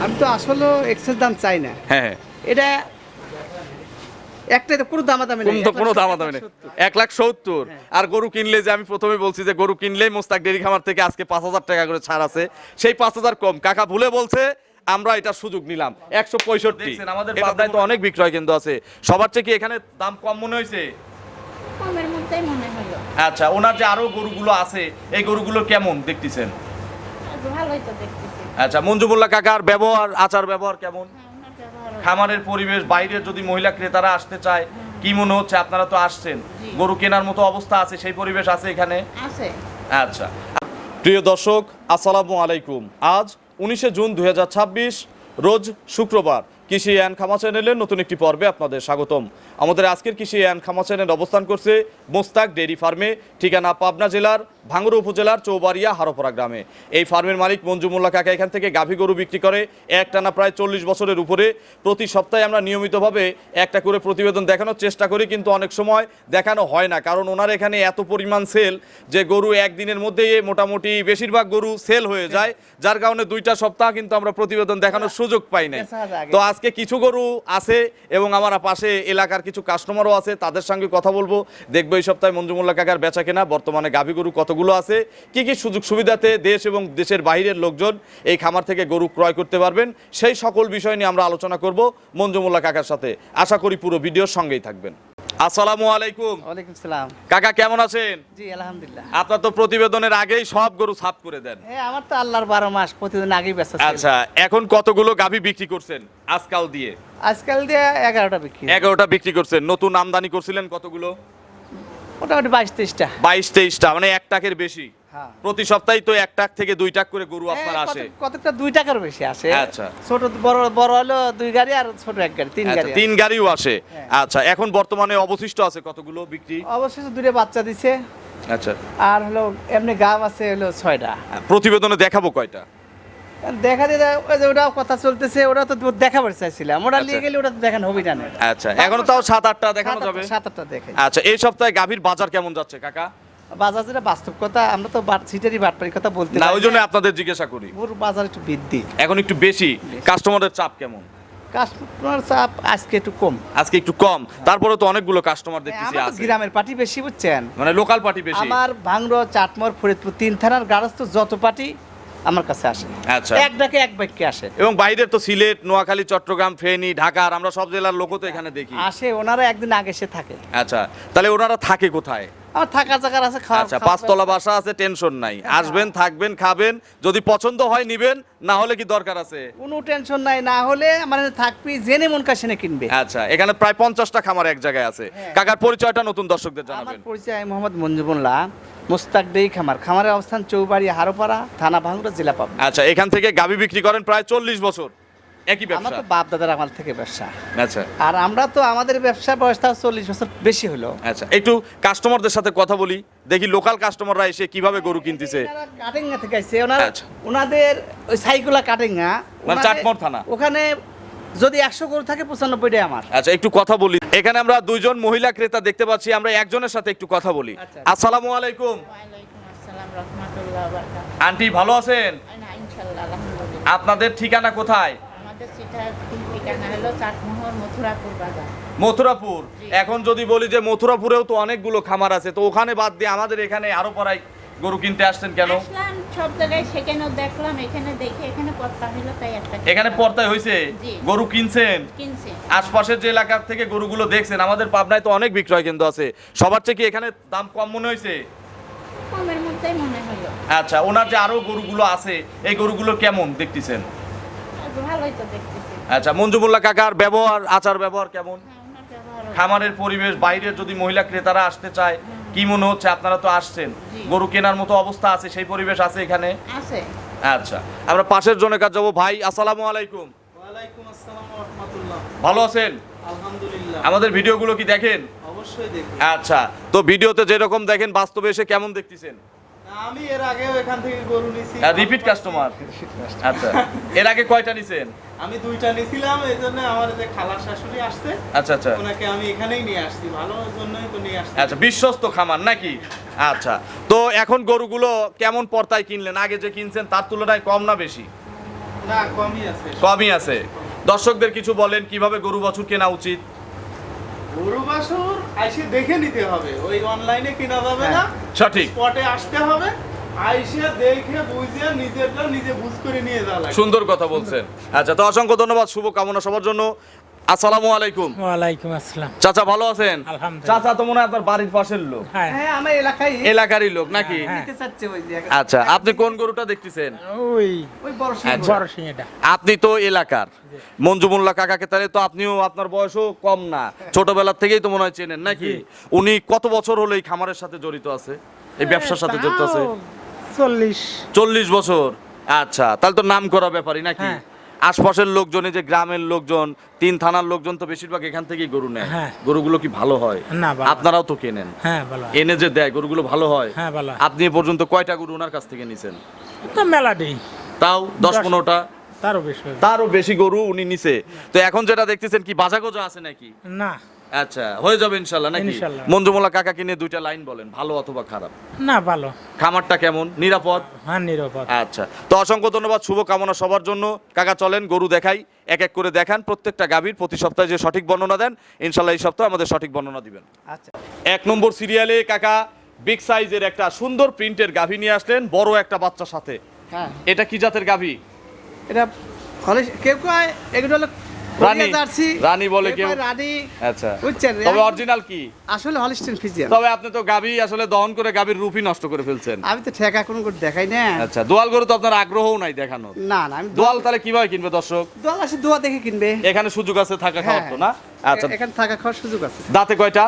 আমি তো আসলে এক্সেস দাম চাই না। হ্যাঁ, এটা একটাই তো কোনো দামাদামি নেই, কোনো দামাদামি নেই, 1,70,000। আর গরু কিনলে যে আমি প্রথমে বলছি যে গরু কিনলেই মোস্তাক ডেইরি খামার থেকে আজকে 5,000 টাকা করে ছাড় আছে, সেই 5,000 কম কাকা ভুলে বলছে, আমরা এটা সুযোগ নিলাম 165। আমাদের পাবনায় তো অনেক বিক্রয় কেন্দ্র আছে, সবার চেয়ে কি এখানে দাম কম মনে হয়েছে? কমের মধ্যেই মনে হলো। আচ্ছা, ওনার যে আরো গরুগুলো আছে এই গরুগুলো কেমন দেখতেছেন? ভালোই তো দেখতেছি। আচ্ছা, মঞ্জুমুল্লাহ কাকার ব্যবহার, আচার ব্যবহার কেমন? হ্যাঁ, ওনার ব্যবহারও খামারের পরিবেশ, বাইরের যদি মহিলা ক্রেতারা আসতে চায় কি মনে হচ্ছে? আপনারা তো আসছেন, জি। গরু কেনার মতো অবস্থা আছে, সেই পরিবেশ আছে এখানে? আছে। আচ্ছা, প্রিয় দর্শক আসসালামু আলাইকুম। আজ 19 জুন 2026 রোজ শুক্রবার। কৃষি অ্যান্ড খামা চ্যানেলের নতুন একটি পর্বে আপনাদের স্বাগতম। আমাদের আজকের কৃষি অ্যান্ড খামা চ্যানেল অবস্থান করছে মোস্তাক ডেইরি ফার্মে, ঠিকানা পাবনা জেলার ভাঙ্গুড়া উপজেলার চৌবাড়িয়া হারোপাড়া গ্রামে। এই ফার্মের মালিক মঞ্জুমুল্লাহ কাকা এখান থেকে গাভী গরু বিক্রি করে একটানা প্রায় 40 বছরের উপরে। প্রতি সপ্তাহে আমরা নিয়মিতভাবে একটা করে প্রতিবেদন দেখানোর চেষ্টা করি, কিন্তু অনেক সময় দেখানো হয় না, কারণ ওনার এখানে এত পরিমাণ সেল যে গরু একদিনের মধ্যেই মোটামুটি বেশিরভাগ গরু সেল হয়ে যায়, যার কারণে 2টা সপ্তাহ কিন্তু আমরা প্রতিবেদন দেখানোর সুযোগ পাই না। তো আজকে কিছু গরু আছে এবং আমার পাশে এলাকার কিছু কাস্টমারও আছে, তাদের সঙ্গে কথা বলবো, দেখবো এই সপ্তাহে মঞ্জুমুল্লাহ কাকার বেচা কেনা, বর্তমানে গাভী গরু কতগুলো আছে, কি কি সুযোগ সুবিধাতে দেশ এবং দেশের বাইরের লোকজন এই খামার থেকে গরু ক্রয় করতে পারবেন, সেই সকল বিষয় নিয়ে আমরা আলোচনা করব মঞ্জুমুল্লাহ কাকার সাথে। আশা করি পুরো ভিডিওর সঙ্গেই থাকবেন। আসসালামু আলাইকুম। ওয়ালাইকুম সালাম। কাকা কেমন আছেন? জি আলহামদুলিল্লাহ। আপনার তো প্রতিবেদনের আগেই সব গরু সাফ করে দেন। হ্যাঁ, আমার তো আল্লাহর 12 মাস প্রতিদিন আগেই ব্যস্ত ছিল। আচ্ছা, এখন কতগুলো গাভী বিক্রি করছেন আজকাল দিয়ে? আজকাল দিয়ে 11টা বিক্রি। 11টা বিক্রি করছেন। নতুন আমদানি করছিলেন কতগুলো? মোটামুটি 22-23টা। 22-23টা, মানে 1 টাকের বেশি। হ্যাঁ। প্রতি সপ্তাহে তো 1 টাক থেকে 2 টাক করে গরু আপনার হ্যাঁ, আসে। কতটা 2 টাকার বেশি আসে। আচ্ছা। ছোট বড় বড় হলো 2 গাড়ি আর ছোট 1 গাড়ি, 3 আচ্ছা, গাড়ি। 3 গাড়িও আসে। হ্যাঁ। আচ্ছা, এখন বর্তমানে অবশিষ্ট আছে কতগুলো বিক্রি? অবশেষে 2টা বাচ্চা দিছে, আচ্ছা, আর হলো এমনি গাব আছে হলো 6টা। প্রতিবেদনে দেখাবো কয়টা? দেখা দিয়ে ওই যে ওটাও কথা চলতেছে, ওটা তো দেখাবার চাইছিলাম, ওটা আচ্ছা। নিয়ে গেলে ওটা তো দেখানো হবে না। আচ্ছা, এখনো তাও 7-8টা দেখানো যাবে। 7-8টা দেখে। আচ্ছা, এই সপ্তাহে গাভীর বাজার কেমন যাচ্ছে কাকা? বাজার যেটা বাস্তব কথা, আমরা তো সিটারি বাটপারি কথা বলতে না, ওই জন্য আপনাদের জিজ্ঞাসা করি। পুরো বাজার একটু বৃদ্ধি, এখন একটু বেশি, কাস্টমারের চাপ কেমন? কাস্টমার চাপ আজকে একটু কম। আজকে একটু কম, তারপরে তো অনেকগুলো কাস্টমার দেখতেছি আমার তো আছে, গ্রামের পার্টি বেশি, বুঝছেন? মানে লোকাল পার্টি বেশি। আমার ভাঙড়া, চাটমোহর, ফরিদপুর 3 থানার গারস্থ যত পার্টি আমার কাছে আসে। আচ্ছা। এক ডাকে এক বাক্যে আসে। এবং বাইরের তো সিলেট, নোয়াখালী, চট্টগ্রাম, ফেনী, ঢাকা, আমরা সব জেলার লোকও তো এখানে দেখি। আসে, ওনারা একদিন আগে এসে থাকে। আচ্ছা, তাহলে ওনারা থাকে কোথায়? আমার থাকার জায়গা আছে, খাওয়া। আচ্ছা, 5 তলা বাসা আছে, টেনশন নাই, আসবেন, থাকবেন, খাবেন, যদি পছন্দ হয় নিবেন, না হলে কি দরকার আছে? কোনো টেনশন নাই, না হলে মানে থাকবি, জেনে মন কাছে কিনবে। আচ্ছা, এখানে প্রায় 50টা খামার এক জায়গায় আছে। হ্যাঁ। কাকার পরিচয়টা নতুন দর্শকদের আমার জানাবেন। পরিচয় মোহাম্মদ মঞ্জুমুল্লাহ, মোস্তাক ডেইরি খামার। খামারের অবস্থান চৌবাড়ি হারোপাড়া, থানা ভাঙ্গুড়া, জেলা পাবনা। আচ্ছা, এখান থেকে গাভী বিক্রি করেন প্রায় 40 বছর, একই আমার ব্যবসা। তো বাপ দাদার আমল থেকে ব্যবসা, আচ্ছা আর আমরা তো আমাদের ব্যবসা বয়সটা 40 বছর বেশি হলো। আচ্ছা, একটু কাস্টমারদের সাথে কথা বলি, দেখি লোকাল কাস্টমাররা এসে কিভাবে গরু কিনতেছে। কাটিঙ্গা থেকে আসছে আচ্ছা। ওনাদের ওই সাইকুলা কাটিঙ্গা, মানে চাটমোহর থানা। ওখানে যদি 100 গরু থাকে 95টাই আমার। আচ্ছা, একটু কথা বলি। এখানে আমরা 2জন মহিলা ক্রেতা দেখতে পাচ্ছি, আমরা একজনের সাথে একটু কথা বলি। আচ্ছা। আসসালামু আলাইকুম। ওয়ালাইকুম আসসালাম রাহমাতুল্লাহ ওয়া বারাকাতুহু। আন্টি ভালো আছেন? না, ইনশাআল্লাহ আলহামদুলিল্লাহ। আপনাদের ঠিকানা কোথায়? আমাদের ঠিকানা হলো চাটমোহর মথুরাপুর বাজার। মথুরাপুর। জি। এখন যদি বলি যে মথুরাপুরেও তো অনেকগুলো খামার আছে, তো ওখানে বাদ দিয়ে আমাদের এখানে আরো পরাই গরু কিনতে আসছেন কেন? আসলাম সব জায়গায়, সেখানেও দেখলাম, এখানে দেখে এখানে পত্তা হলো, তাই একটা এখানে পর্তায় হয়েছে, জি। গরু কিনছেন, কিনছি। আশপাশের যে এলাকার থেকে গরুগুলো দেখছেন, আমাদের পাবনায় তো অনেক বিক্রয় কেন্দ্র আছে, সবার থেকে কি এখানে দাম কম মনে হয়েছে? কমের মধ্যেই মনে হলো। আচ্ছা, ওনার যে আরো গরুগুলো আছে এই গরুগুলো কেমন দেখতেছেন? ভালোই তো দেখতেছি। আচ্ছা, মঞ্জুমুল্লাহ কাকার ব্যবহার, আচার ব্যবহার কেমন? হ্যাঁ, ওনার ব্যবহারও খামারের পরিবেশ, বাইরের যদি মহিলা ক্রেতারা আসতে চায় কি মনে হচ্ছে? আপনারা তো আসছেন, জি। গরু কেনার মতো অবস্থা আছে, সেই পরিবেশ আছে এখানে? আছে। আচ্ছা, আমরা পাশের জনের কাছে যাবো। ভাই আসসালামু আলাইকুম। ওয়ালাইকুম আসসালাম ওয়া রাহমাতুল্লাহ। ভালো আছেন? আলহামদুলিল্লাহ। আমাদের ভিডিওগুলো কি দেখেন? অবশ্যই দেখি। আচ্ছা, তো ভিডিওতে যেরকম দেখেন বাস্তবে এসে কেমন দেখতেছেন? আমি এর আগেও এখান থেকে গরু নিছি। Repeat customer? আচ্ছা, এর আগে কয়টা নিছেন? আমি 2টা নিছিলাম, এইজন্য আমার যে খালার শাশুড়ি আসছে, আচ্ছা আচ্ছা ওনাকে আমি এখানেই নিয়ে আসছি, ভালো জন্যই তো নিয়ে আসছি। আচ্ছা, বিশ্বস্ত খামার নাকি? আচ্ছা, তো এখন গরুগুলো কেমন পর্তায় কিনলেন? আগে যে কিনছেন তার তুলনায় কম না বেশি? না কমই আছে। কমই আছে। দর্শকদের কিছু বলেন কিভাবে গরু বাছুর কেনা উচিত? গরু বাছুর আইসে দেখে নিতে হবে, ওই অনলাইনে কেনা যাবে না, সঠিক, স্পটে আসতে হবে, আইসে দেখে বুঝে নিজেরটা নিজে বুঝ করে নিয়ে যাওয়া লাগবে। সুন্দর কথা বলছেন। আচ্ছা, তো অসংখ্য ধন্যবাদ, শুভ কামনা সবার জন্য। আসসালামু আলাইকুম। ওয়ালাইকুম আসসালাম। চাচা ভালো আছেন? আলহামদুলিল্লাহ। চাচা তো মনে হয় আপনার বাড়ির পাশের লোক, হ্যাঁ, হ্যাঁ আমার এলাকায় এলাকারই লোক নাকি? হ্যাঁ। নিতে চাচ্ছে ওই যে আচ্ছা, আপনি কোন গরুটা দেখতেছেন? ওই ওই বড় আচ্ছা। বড় সিংহটা। আপনি তো এলাকার মঞ্জুমুল্লাহ কাকাকে, তাহলে তো আপনিও, আপনার বয়সও কম না, ছোটবেলার থেকেই তো মনে হয় চেনেন নাকি? উনি কত বছর হলো এই খামারের সাথে জড়িত আছে, এই ব্যবসার সাথে জড়িত আছে? 40 বছর। আচ্ছা, তাহলে তো নাম করা ব্যাপারই নাকি? হ্যাঁ। আশপাশের লোকজন, এই যে গ্রামের লোকজন, 3 থানার লোকজন তো বেশিরভাগ এখান থেকেই গরু নেয়। হ্যাঁ। গরুগুলো কি ভালো হয়? না, ভালো। আপনারাও তো কেনেন, হ্যাঁ, ভালো। এনে যে দেয় গরুগুলো ভালো হয়? হ্যাঁ, ভালো। আপনি এ পর্যন্ত কয়টা গরু ওনার কাছ থেকে নিছেন? তো মেলা দেই, তাও 10-15টা, তারও বেশি হবে। তারও বেশি গরু উনি নিছে। তো এখন যেটা দেখতেছেন কি বাজা গোজা আছে নাকি? না, আচ্ছা, হয়ে যাবে ইনশাল্লাহ নাকি? ইনশাল্লাহ। মঞ্জুমুল্লাহ কাকাকে নিয়ে 2টা লাইন বলেন, ভালো অথবা খারাপ। না, ভালো। খামারটা কেমন, নিরাপদ? হ্যাঁ, নিরাপদ। আচ্ছা, তো অসংখ্য ধন্যবাদ, শুভ কামনা সবার জন্য। কাকা চলেন গরু দেখাই, এক এক করে দেখান প্রত্যেকটা গাভীর। প্রতি সপ্তাহে যে সঠিক বর্ণনা দেন, ইনশাল্লাহ এই সপ্তাহে আমাদের সঠিক বর্ণনা দিবেন। আচ্ছা 1 নম্বর সিরিয়ালে কাকা বিগ সাইজের একটা সুন্দর প্রিন্টের গাভী নিয়ে আসলেন, বড় একটা বাচ্চার সাথে। হ্যাঁ এটা কি জাতের গাভী? এটা হলে কেউ কয় এগুলো হলো রানী, হরিয়া জার্সি, রানী বলে কেউ। কয় রানী। আচ্ছা, বুঝছেন, তবে অরিজিনাল কি? আসলে হলিস্টিন ফ্রিজিয়ান। তবে আপনি তো গাভী আসলে দহন করে গাভীর রূপই নষ্ট করে ফেলছেন। আমি তো ঠেকা কোনো করে দেখাই না। আচ্ছা, দোয়াল গরু তো আপনার আগ্রহও নাই দেখানোর। না না, আমি দোয়াল তাহলে কিভাবে কিনবে দর্শক? দোয়াল আসে দোয়া দেখে কিনবে। এখানে সুযোগ আছে থাকা খাওয়ার তো না? আচ্ছা, এখানে থাকা খাওয়ার সুযোগ আছে। দাঁতে কয়টা?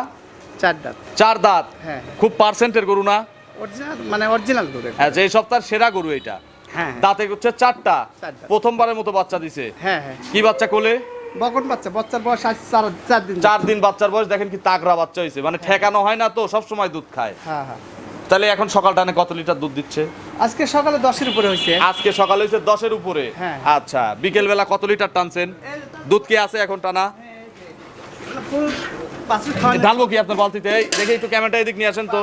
4 দাঁত। 4 দাঁত। হ্যাঁ। খুব পার্সেন্টের গরু না? অরিজিনাল মানে অরিজিনাল দূরে। আচ্ছা, এই সপ্তাহের সেরা গরু এটা। হ্যাঁ দাঁতে হচ্ছে 4টা। 4 দাঁত। প্রথমবারের মতো বাচ্চা দিছে। হ্যাঁ হ্যাঁ, কি বাচ্চা কোলে? বকন বাচ্চা, বাচ্চার বয়স আজ 4 দিন। 4 দিন বাচ্চার বয়স, দেখেন কি তাগড়া বাচ্চা হয়েছে, মানে ঠেকানো হয় না তো, সব সময় দুধ খায়। হ্যাঁ হ্যাঁ। তাহলে এখন সকাল টানে কত লিটার দুধ দিচ্ছে? আজকে সকালে 10-এর উপরে হয়েছে। আজকে সকালে হয়েছে 10-এর উপরে। হ্যাঁ। আচ্ছা, বিকেল বেলা কত লিটার টানছেন? দুধ কি আছে এখন টানা? বাছুর খাওয়ানোর ঢালবো কি আপনার বালতিতে? এই দেখে একটু ক্যামেরাটা এদিক নিয়ে আসেন তো।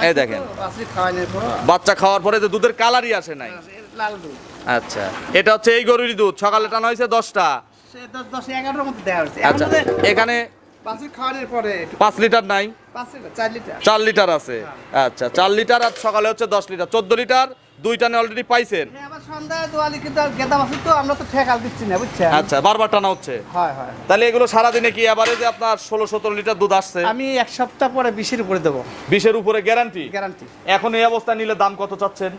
এই দেখেন। বাছুর খাওয়ানোর পর বাচ্চা খাওয়ার পরে তো দুধের কালারই আসে নাই। লাল দুধ। আচ্ছা, এটা হচ্ছে এই গরুরই দুধ, সকালে টানা হয়েছে 10টা। সে 10-11-এর মধ্যে দেওয়া হয়েছে। আচ্ছা, এখানে বাছুর খাওয়ানোর পরে একটু 5 লিটার নাই, 5 লিটার 4 লিটার। 4 লিটার আছে। আচ্ছা, 4 লিটার আর সকালে হচ্ছে 10 লিটার, 14 লিটার। 2 টানে অলরেডি পাইছেন। হ্যাঁ, আবার সন্ধ্যায় দোয়ালি কিন্তু আর গেদা বাছুর তো আমরা তো ঠেকাল দিচ্ছি না, বুঝছেন? আচ্ছা, বারবার টানা হচ্ছে। হয় হয়। তাহলে এগুলো সারাদিনে কি এভারেজে আপনার 16-17 লিটার দুধ আসছে? আমি 1 সপ্তাহ পরে 20-এর উপরে দেবো 20-এর উপরে গ্যারান্টি। গ্যারান্টি। এখন এই অবস্থা নিলে দাম কত চাচ্ছেন?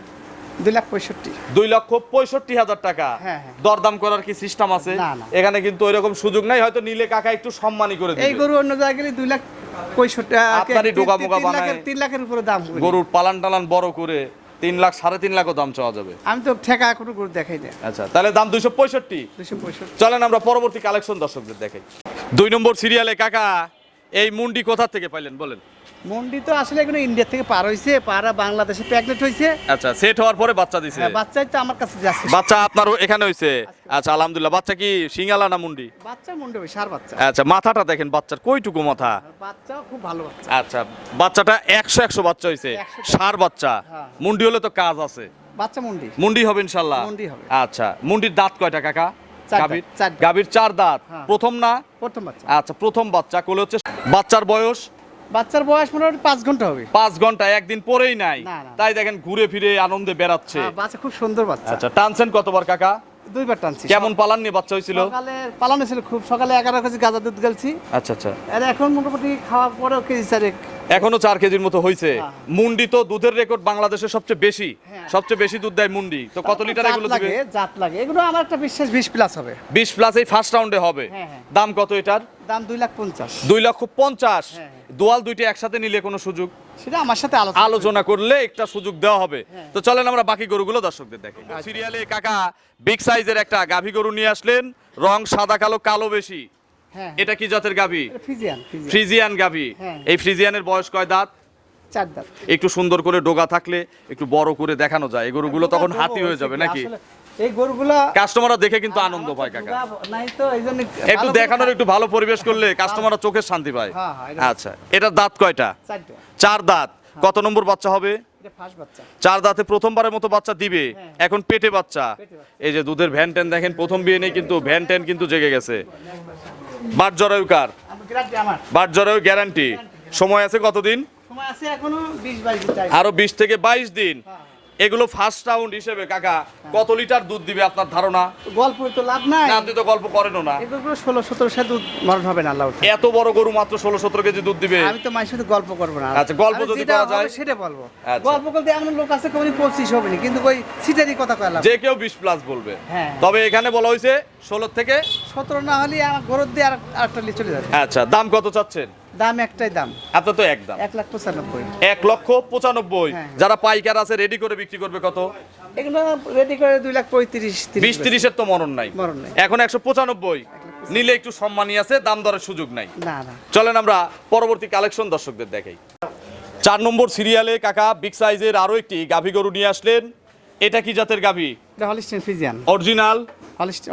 2,65,000। 2,65,000 টাকা। হ্যাঁ, হ্যাঁ। দরদাম করার কি সিস্টেম আছে? না, না। এখানে কিন্তু ওইরকম সুযোগ নাই, হয়তো নিলে কাকা একটু সম্মানী করে এই দিবে। গরু অন্য জায়গায় গেলে 2,65,000 আপনারই ডোকামোকা বানায়। 3 লাখের উপরে দাম করি। গরুর পালান টালান বড় করে 3 লাখ 3.5 লাখও দাম চাওয়া যাবে। আমি তো ঠেকা কোনো গরু দেখাই না। আচ্ছা, তাহলে দাম 265। 265। চলেন আমরা পরবর্তী কালেকশন দর্শকদের দেখাই। 2 নম্বর সিরিয়ালে কাকা এই মুন্ডি কোথা থেকে পাইলেন বলেন? মন্ডি তো আসলে এগুলো ইন্ডিয়া থেকে পার হইছে, পারা বাংলাদেশে প্যাকেট হইছে। আচ্ছা, সেট হওয়ার পরে বাচ্চা দিছে। হ্যাঁ, বাচ্চাই তো আমার কাছে যাচ্ছে। বাচ্চা আপনার এখানে হইছে? আচ্ছা, আলহামদুলিল্লাহ। বাচ্চা কি সিঙ্গালা না মুন্ডি? বাচ্চা মন্ডি হবে, সার বাচ্চা। আচ্ছা, মাথাটা দেখেন বাচ্চার কইটুকু মাথা। বাচ্চাও খুব ভালো বাচ্চা। আচ্ছা, বাচ্চাটা 100 বাচ্চা হইছে, 100 সার বাচ্চা। হ্যাঁ। মুন্ডি হলে তো কাজ আছে। বাচ্চা মন্ডি। মুন্ডি হবে ইনশাল্লাহ। মুন্ডি হবে। আচ্ছা, মুন্ডির দাঁত কয়টা কাকা? 4 গাভীর দাঁত, 4 দাঁত। গাভীর 4 দাঁত। হ্যাঁ। প্রথম না? প্রথম বাচ্চা। আচ্ছা, প্রথম বাচ্চা কোলে হচ্ছে। বাচ্চার বয়স? বাচ্চার বয়স মোটামুটি 5 ঘন্টা হবে। 5 ঘন্টা, একদিন পরেই নাই। না, না। তাই দেখেন ঘুরে ফিরে আনন্দে বেড়াচ্ছে। হ্যাঁ, বাচ্চা খুব সুন্দর বাচ্চা। আচ্ছা, টানছেন কতবার কাকা? 2 বার টানছি। কেমন পালান নিয়ে বাচ্চা হয়েছিল? সকালে পালানো ছিল খুব, সকালে 11 কেজি গাঁজা দুধ গেলছি। আচ্ছা আচ্ছা, আর এখন মোটামুটি খাওয়ার পরেও কেজি 4 এখনো 4 কেজির মতো হয়েছে। হ্যাঁ। মুন্ডি তো দুধের রেকর্ড বাংলাদেশের সবচেয়ে বেশি। হ্যাঁ। সবচেয়ে বেশি দুধ দেয় মুন্ডি। তো কত লিটার এগুলো দিবে? জাত লাগে এগুলো আমার একটা বিশ্বাস 20 প্লাস হবে। 20 প্লাস এই ফার্স্ট রাউন্ডে হবে। হ্যাঁ, হ্যাঁ। দাম কত এটার? দাম 2,50,000। 2,50,000। হ্যাঁ, দোয়াল দুইটা একসাথে নিলে কোনো সুযোগ? সেটা আমার সাথে আলোচনা করলে একটা সুযোগ দেওয়া হবে। হ্যাঁ। তো চলেন আমরা বাকি গরুগুলো দর্শকদের দেখি। সিরিয়ালে কাকা বিগ সাইজের একটা গাভী গরু নিয়ে আসলেন, রং সাদা কালো, কালো বেশি। হ্যাঁ, এটা কি জাতের গাভী? ফ্রিজিয়ান। ফ্রিজিয়ান গাভী। হ্যাঁ। এই ফ্রিজিয়ানের বয়স কয় দাঁত? 4 দাঁত। একটু সুন্দর করে ডোগা থাকলে একটু বড় করে দেখানো যায়, এই গরুগুলো তখন হাতি হয়ে যাবে নাকি? আসলে এই গরুগুলা কাস্টমাররা দেখে কিন্তু আনন্দ পায় কাকা। নাই তো এইজন্য একটু দেখানোর একটু ভালো পরিবেশ করলে কাস্টমাররা চোখের শান্তি পায়। হ্যাঁ, হ্যাঁ, এটা- আচ্ছা, এটার দাঁত কয়টা? 4টা। 4 দাঁত। কত নম্বর বাচ্চা হবে? এটা ফার্স্ট বাচ্চা। 4 দাঁতে প্রথমবারের মতো বাচ্চা দিবে, এখন পেটে বাচ্চা। এই যে দুধের ভ্যান ট্যান দেখেন, প্রথম বিয়ে নেই কিন্তু ভ্যান ট্যান কিন্তু জেগে গেছে। বাট জরায়ু কার? আমি গ্যারান্টি আমার। বাট জরায়ু গ্যারান্টি। সময় আছে কতদিন? সময় আছে এখনো 20-22 দিন টাইম। আরো 20 থেকে 22 দিন। এগুলো ফার্স্ট রাউন্ড হিসেবে কাকা কত লিটার দুধ দিবে আপনার ধারণা? গল্প তো লাভ নাই। না, আপনি তো গল্প করেনও না। এগুলো 16-17 সাথে দুধ মরণ হবে না আল্লাহ। এত বড় গরু মাত্র 16-17 কেজি দুধ দিবে? আমি তো মায়ের সাথে গল্প করবো না। আচ্ছা, গল্প আমি যদি যেটা করা যায়? হবে সেটা বলবো। আচ্ছা। গল্প করতে এমন লোক আছে কেউ 25 হবে না, কিন্তু ওই সিটারি কথা কয় লাভ। যে কেউ 20 প্লাস বলবে। হ্যাঁ। তবে এখানে বলা হয়েছে 16 থেকে 17 না হলে আমার ঘর দিয়ে আরেকটা নিয়ে চলে যাবে। আচ্ছা, দাম কত চাচ্ছেন? দাম একটাই দাম, আপনার তো এক দাম 1,95,000। 1,95,000। হ্যাঁ। যারা পাইকার আছে রেডি করে বিক্রি করবে কত? এগুলো রেডি করে 2,35,000 20-30 এর তো মরণ নাই। মরণ নাই। এখন 195 নিলে একটু সম্মানী আছে, দাম দরের সুযোগ নাই। না না। চলেন আমরা পরবর্তী কালেকশন দর্শকদের দেখাই। 4 নম্বর সিরিয়ালে কাকা বিগ সাইজের আরো একটি গাভী গরু নিয়ে আসলেন। এটা কি জাতের গাভী? এটা Holstein Friesian. Original?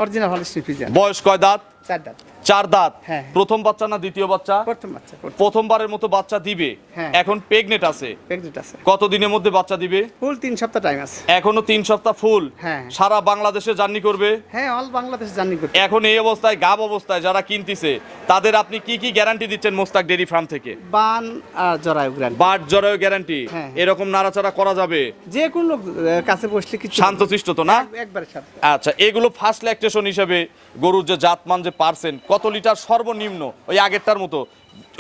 Original Holstein Friesian. বয়স কয় দাঁত? 4 দাঁত। 4 দাঁত। হ্যাঁ। প্রথম বাচ্চা না দ্বিতীয় বাচ্চা? প্রথম বাচ্চা। প্রথমবারের মতো বাচ্চা দিবে। হ্যাঁ। এখন প্রেগনেন্ট আছে। প্রেগনেন্ট আছে। কত দিনের মধ্যে বাচ্চা দিবে? ফুল 3 সপ্তাহ টাইম আছে। এখনো 3 সপ্তাহ ফুল। হ্যাঁ। সারা বাংলাদেশে জার্নি করবে। হ্যাঁ, অল বাংলাদেশ জার্নি করতে। এখন এই অবস্থায় গাব অবস্থায় যারা কিনতেছে তাদের আপনি কি কি গ্যারান্টি দিচ্ছেন মোস্তাক ডেইরি ফার্ম থেকে? বান আর জরায়ু গ্রান্ড। বাট জরায়ু গ্যারান্টি। হ্যাঁ। এরকম নাড়াচাড়া করা যাবে? যে কোন লোক কাছে বসলে কিছু শান্তশিষ্ট তো না? একবারে সাথে। আচ্ছা, এগুলো ফার্স্ট ল্যাকটেশন হিসেবে গরুর যে জাতমান যে পার্সেন্ট কত লিটার সর্বনিম্ন ওই আগেরটার মতো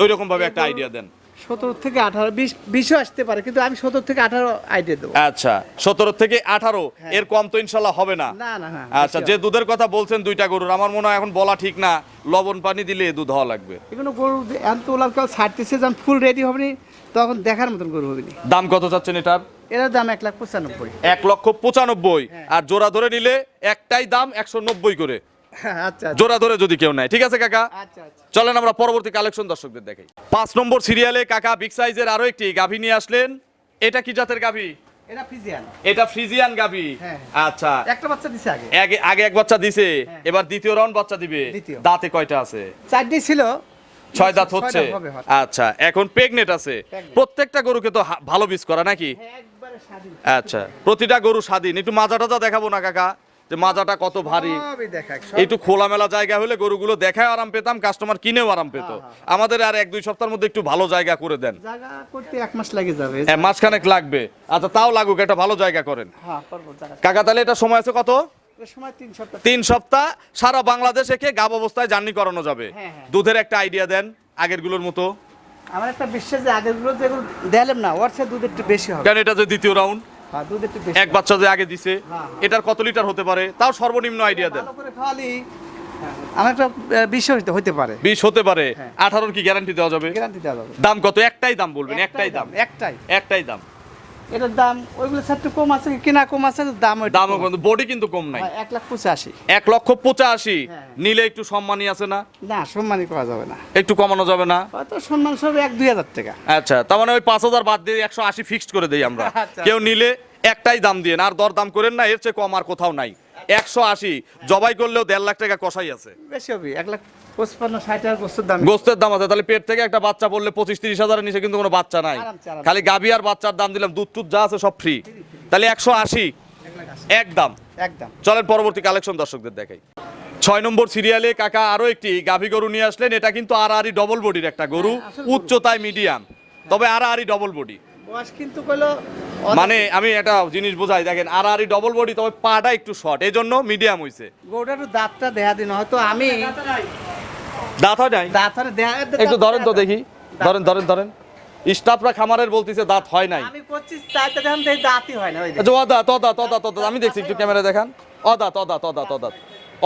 ওই রকম ভাবে একটা আইডিয়া দেন। 17 থেকে 18, 20ও আসতে পারে, কিন্তু আমি 17 থেকে 18 আইডিয়া দেবো। আচ্ছা, 17 থেকে 18 এর কম তো ইনশাল্লাহ হবে না। না না না। আচ্ছা, যে দুধের কথা বলছেন দুইটা গরুর, আমার মনে হয় এখন বলা ঠিক না, লবণ পানি দিলে দুধ হওয়া লাগবে। এগুলো গরু এত ওলার কাল ছাড়তেছে, যখন ফুল রেডি হবে নি তখন দেখার মতন গরু হবে নি। দাম কত চাচ্ছেন এটার? এর দাম 1,95,000। 1,95,000। আর জোড়া ধরে নিলে একটাই দাম 190 করে আচ্ছা জোড়া ধরে যদি কেউ নেয়। ঠিক আছে কাকা, আচ্ছা আচ্ছা। চলেন আমরা পরবর্তী কালেকশন দর্শকদের দেখাই। 5 নম্বর সিরিয়ালে কাকা বিগ সাইজের আরো একটি গাভী নিয়ে আসলেন। এটা কি জাতের গাভী? এটা ফ্রিজিয়ান। এটা ফ্রিজিয়ান গাভী। হ্যাঁ। আচ্ছা, একটা বাচ্চা দিছে আগে। আগে এক বাচ্চা দিছে, এবার দ্বিতীয় রাউন্ড বাচ্চা দিবে। দ্বিতীয়। দাঁতে কয়টা আছে? 4টি ছিল, 6 দাঁত হচ্ছে। 6 দাঁত হবে, আচ্ছা, এখন প্রেগনেন্ট আছে। প্রত্যেকটা গরুকে তো ভালো বীজ করা নাকি? একবারে স্বাধীন। আচ্ছা, প্রতিটা গরু স্বাধীন। একটু মাজা টাজা দেখাবো না কাকা, যে মাজাটা কত ভারী? সবই দেখাক, সব। একটু খোলামেলা জায়গা হলে গরুগুলো দেখায় আরাম পেতাম, কাস্টমার কিনেও আরাম পেত। আমাদের আর 1-2 সপ্তাহের মধ্যে একটু ভালো জায়গা করে দেন। জায়গা করতে 1 মাস লাগে যাবে। মাসখানেক লাগবে। আচ্ছা, তাও লাগুক, একটা ভালো জায়গা করেন। হ্যাঁ, পারবো জায়গা। কাকা তাহলে এটা সময় আছে কত? এর সময় 3 সপ্তাহ। 3 সপ্তাহ সারা বাংলাদেশে কে গাব অবস্থায় জার্নি করানো যাবে। হ্যাঁ, হ্যাঁ। দুধের একটা আইডিয়া দেন আগের গুলোর মতো। আমার একটা বিশ্বাস যে আগের গুলো যেগুলো দিলাম না, ওর চেয়ে দুধ একটু বেশি হবে। কারণ এটা যে দ্বিতীয় রাউন্ড, হ্যাঁ, দুধ একটু বেশি। এক বাচ্চা যে আগে দিছে, হ্যাঁ। এটার কত লিটার হতে পারে তাও সর্বনিম্ন আইডিয়া দেন। ভালো করে খাওয়ালি আমার একটা বিষয় হতে পারে। 20 হতে পারে। হ্যাঁ। 18 কি গ্যারান্টি দেওয়া যাবে? গ্যারান্টি দেওয়া যাবে। দাম কত? একটাই দাম বলবেন, একটাই দাম। একটাই দাম। এটার দাম ওইগুলো একটু কম আছে, কিনা কম আছে, দাম দামও কিন্তু বডি কিন্তু কম নাই। 1,85,000। 1,85,000 হ্যাঁ। নিলে একটু সম্মানী আছে না? না, সম্মানই করা যাবে না। একটু কমানো যাবে না? হয়তো সম্মান সব 1-2 হাজার টাকা। আচ্ছা, তার মানে ওই 5,000 বাদ দিয়ে 180 ফিক্সড করে দেই আমরা। আচ্ছা। কেউ নিলে একটাই দাম দিয়ে, আর দর দাম করেন না, এর চেয়ে কম আর কোথাও নাই। 180 জবাই করলেও 1.5 লাখ টাকা কষাই আছে। বেশি হবে, 1,55,000-60,000 গোস্তের দাম। গোস্তের দাম আছে, তাহলে পেট থেকে একটা বাচ্চা পড়লে 25-30 হাজারের নিচে কিন্তু কোনো বাচ্চা নাই। আরামসে। খালি গাভী আর বাচ্চার দাম দিলাম, দুধ টুধ যা আছে সব ফ্রি। তাহলে 180 একদম। একদম। চলেন পরবর্তী কালেকশন দর্শকদের দেখাই। 6 নম্বর সিরিয়ালে কাকা আরো একটি গাভী গরু নিয়ে আসলেন। এটা কিন্তু আড়াআড়ি ডবল বডির একটা গরু, উচ্চতায় মিডিয়াম, তবে আড়াআড়ি ডবল বডি। বয়স কিন্তু কইলো মানে আমি একটা জিনিস বোঝাই, দেখেন আড়াআড়ি ডবল বডি, তবে পাটা একটু শর্ট, এই জন্য মিডিয়াম হইছে। গরুটা একটু দাঁতটা দেখা দিন, হয়তো আমি দাঁত হয় নাই? দাঁতটা দেখা একটু ধরেন তো দেখি, ধরেন স্টাফরা খামারের বলতিছে দাঁত হয় নাই। আমি করছি চাইতে দেখেন দেখি দাঁতই হয় না। ওই আচ্ছা, অদাঁত আমি দেখছি, একটু ক্যামেরা দেখান। অদাঁত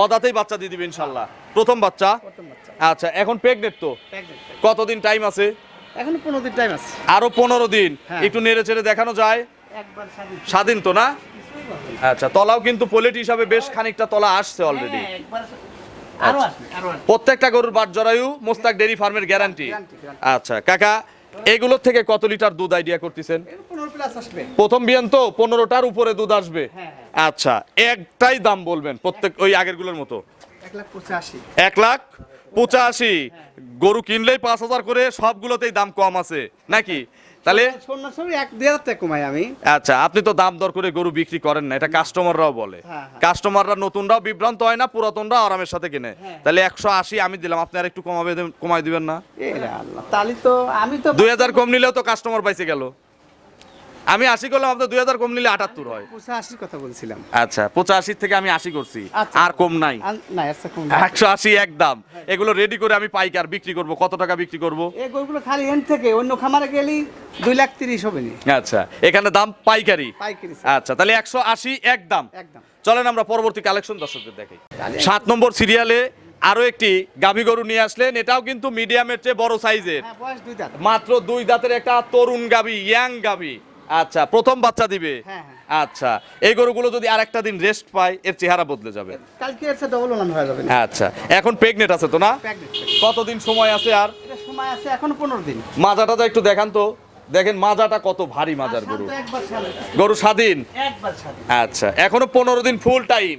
অদাঁতেই বাচ্চা দিয়ে দিবে ইনশাল্লাহ। প্রথম বাচ্চা। প্রথম বাচ্চা। আচ্ছা, এখন প্রেগনেন্ট তো কতদিন টাইম আছে? এখন 15 দিন টাইম আছে। আরো 15 দিন। হ্যাঁ। একটু নেড়ে চেড়ে দেখানো যায়? একবার স্বাধীন। স্বাধীন তো না? আচ্ছা, তলাও কিন্তু পোলেট হিসাবে বেশ খানিকটা তলা আসছে অলরেডি। হ্যাঁ, একবার আরো আসবে, আরো আসবে। প্রত্যেকটা গরুর বাট জরায়ু মোস্তাক ডেইরি ফার্মের গ্যারান্টি। আচ্ছা কাকা, এগুলোর থেকে কত লিটার দুধ আইডিয়া করতেছেন? 15 প্লাস আসবে। প্রথম বিয়ান তো 15টার উপরে দুধ আসবে। হ্যাঁ। আচ্ছা, একটাই দাম বলবেন প্রত্যেক ওই আগের গুলোর মতো? 1,85,000। 1,85,000। গরু কিনলেই 5,000 করে, সবগুলোতেই দাম কম আছে নাকি? তাহলে সন্ন্যাসী 1-2 টাকা কমাই আমি। আচ্ছা, আপনি তো দাম দর করে গরু বিক্রি করেন না, এটা কাস্টমাররাও বলে। হ্যাঁ, হ্যাঁ। কাস্টমাররা নতুনরাও বিভ্রান্ত হয় না, পুরাতনরা আরামের সাথে কিনে। তাহলে 180 আমি দিলাম, আপনি আর একটু কমাই দিবেন না? এ রে আল্লাহ, তাহলে তো আমি তো 2000 কম নিলেও তো কাস্টমার পাইছে গেল। আমি 80 করলাম, আপনার 2000 কম নিলে 78 হয়। 85 কথা বলছিলাম। আচ্ছা, 85 থেকে আমি 80 করছি, আচ্ছা। আর কম নাই। না আচ্ছা কম। 180 একদম। এগুলো রেডি করে আমি পাইকার বিক্রি করব, কত টাকা বিক্রি করব? এই গরুগুলো খালি এন থেকে অন্য খামারে গেলেই 2,30,000 হবে না। আচ্ছা, এখানে দাম পাইকারি। পাইকারি আচ্ছা, তাহলে 180 একদম। একদম। চলেন আমরা পরবর্তী কালেকশন দর্শকদের দেখাই। 7 নম্বর সিরিয়ালে আরো একটি গাভী গরু নিয়ে আসলেন, এটাও কিন্তু মিডিয়ামের চেয়ে বড় সাইজের। হ্যাঁ, বয়স 2 দাঁত। মাত্র 2 দাঁতের একটা তরুণ গাভী, ইয়াং গাভী। আচ্ছা, প্রথম বাচ্চা দিবে। হ্যাঁ, আচ্ছা, এই গরুগুলো যদি আরেকটা দিন রেস্ট পায়, এর চেহারা বদলে যাবে। কালকে এসে ডবল ওলান হয়ে যাবে না। আচ্ছা, এখন প্রেগনেন্ট আছে তো না? Pregnant। কতদিন সময় আছে আর? এটা সময় আছে এখনো 15 দিন। মাজাটা একটু দেখান তো, দেখেন মাজাটা কত ভারী মাজার গরু। শান্ত একবার শান্ত। গরু স্বাধীন। একবার শান্ত। আচ্ছা, এখনো 15 দিন ফুল টাইম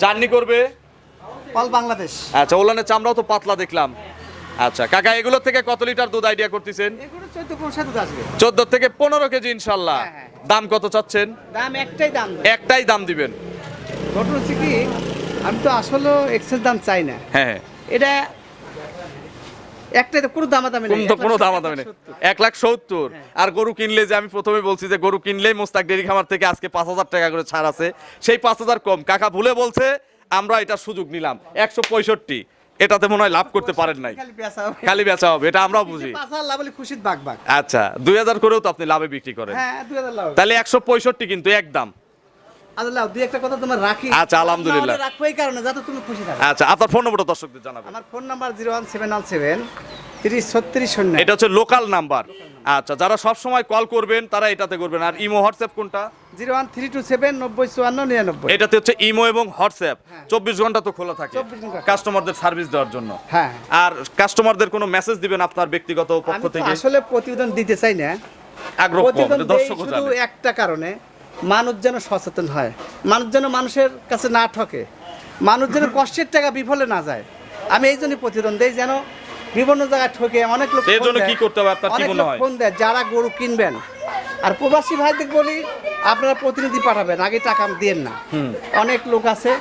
জার্নি করবে। অল বাংলাদেশ। আচ্ছা, ওলানের চামড়াও তো পাতলা দেখলাম। আচ্ছা কাকা, এগুলো থেকে কত লিটার দুধ আইডিয়া করতেছেন? এগুলো 14 দুধ আসবে। 14 থেকে 15 কেজি ইনশাল্লাহ। হ্যাঁ, হ্যাঁ। দাম কত চাচ্ছেন? দাম একটাই দাম। একটাই দাম দিবেন। ঘটনা হচ্ছে কি, আমি তো আসলে এক্সেল দাম চাই না। হ্যাঁ, এটা একটাই তো কোনো দামাদামি নেই। কোনো দামাদামি নেই। 1,70,000। আর গরু কিনলে, যে আমি প্রথমে বলছি যে গরু কিনলেই মোস্তাক ডেইরি খামার থেকে আজকে 5,000 টাকা করে ছাড় আছে, সেই 5,000 কম কাকা ভুলে বলছে, আমরা এটার সুযোগ নিলাম 165। এটাতে মনে হয় লাভ করতে পারেন নাই, খালি বেচা হবে। খালি বেচা হবে, এটা আমরাও বুঝি। 5,000 লাভ হলে খুশির বাগ। আচ্ছা, 2000 করেও তো আপনি লাভে বিক্রি করেন। হ্যাঁ, 2,000 লাভ। তাহলে 165 কিন্তু একদম। আচ্ছা লাভ, দুই একটা কথা তোমার রাখি। আচ্ছা, আলহামদুলিল্লাহ। না হলে রাখবো এই কারণে যাতে তুমি খুশি থাকো। আচ্ছা, আপনার ফোন নম্বরটা দর্শকদের জানাবেন। আমার ফোন নাম্বার 01717 3036 এটা হচ্ছে লোকাল নাম্বার। আচ্ছা, যারা সব সময় কল করবেন তারা এটাতে করবেন। আর ইমো হোয়াটসঅ্যাপ কোনটা? 01327 905499। এটাতে হচ্ছে ইমো এবং হোয়াটসঅ্যাপ। 24 ঘন্টা তো খোলা থাকে 24 ঘন্টা। কাস্টমারদের সার্ভিস দেওয়ার জন্য। হ্যাঁ। আর কাস্টমারদের কোনো মেসেজ দিবেন আপনার ব্যক্তিগত পক্ষ আমি তো থেকে? আসলে প্রতিবেদন দিতে চাই না। আগ্রহ কম, প্রতিবেদন এটা দেই দর্শকও শুধু জানে। একটা কারণে, মানুষ যেন সচেতন হয়, মানুষ যেন মানুষের কাছে না ঠকে, মানুষ যেন কষ্টের টাকা বিফলে না যায়। আমি এই জন্যই প্রতিবেদন দেই, যেন বিভিন্ন জায়গায় ঠকে অনেক লোক এর ফোন জন্য দেয়। কি করতে হবে আপনার, কি অনেক মনে লোক হয়? ফোন দেয় যারা গরু কিনবেন। আর প্রবাসী ভাইদের বলি, আপনারা প্রতিনিধি পাঠাবেন, আগে টাকা দিয়েন না। অনেক লোক আছে,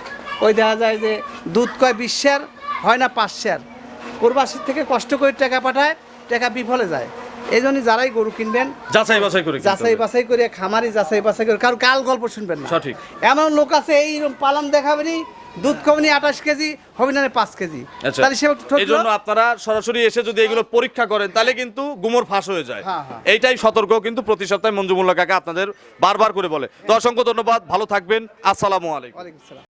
ওই দেখা যায় যে দুধ কয় 20 শেয়ার হয় না 5 শেয়ার, প্রবাসীর থেকে কষ্ট করে টাকা পাঠায়, টাকা বিফলে যায়। এই জন্য যারাই গরু কিনবেন, যাচাই বাছাই করে কিনতে যাচাই হবে। বাছাই করে, খামারি যাচাই বাছাই করে, কারণ কাল গল্প শুনবেন না। সঠিক। এমন লোক আছে এইরকম পালান দেখাবেনি, দুধ কমনি 28 কেজি হবে না 5 কেজি, আচ্ছা, তাহলে সে এই জন্য আপনারা সরাসরি এসে যদি এগুলো পরীক্ষা করেন তাহলে কিন্তু গুমর ফাঁস হয়ে যায়। হ্যাঁ, হ্যাঁ। এইটাই সতর্ক কিন্তু প্রতি সপ্তাহে মঞ্জুমুল্লাহ কাকা আপনাদের বারবার করে বলে। তো অসংখ্য ধন্যবাদ, ভালো থাকবেন, আসসালামু আলাইকুম। ওয়ালাইকুম আসসালাম।